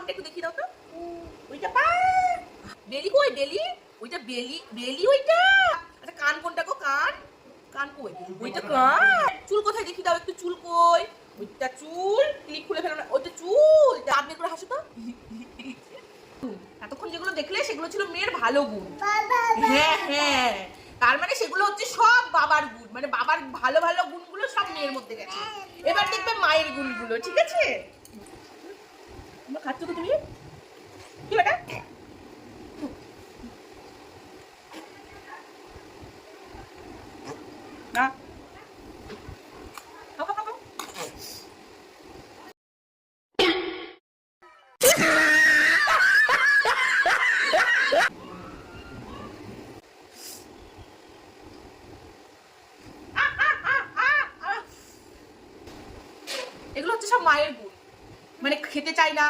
কানটা একটু দেখিয়ে দাও তো। ওইটা পা বেলি কই বেলি? ওইটা বেলি বেলি ওইটা। আচ্ছা কান কোনটা গো? কান কান কই? ওইটা কান। চুল কোথায় দেখি দাও একটু, চুল কই? ওইটা চুল, ক্লিপ খুলে ফেলো না। ওইটা চুল। দাঁত বের করে হাসো তো। এতক্ষণ যেগুলো দেখলে সেগুলো ছিল মেয়ের ভালো গুণ। হ্যাঁ হ্যাঁ, তার মানে সেগুলো হচ্ছে সব বাবার গুণ, মানে বাবার ভালো ভালো গুণগুলো সব মেয়ের মধ্যে গেছে। এবার দেখবে মায়ের গুণগুলো, ঠিক আছে? খাচ্ছ তো তুমি? কি ওটা? না, খাও খাও খাও। এগুলো হচ্ছে সব মায়ের গুণ, মানে খেতে চাই না।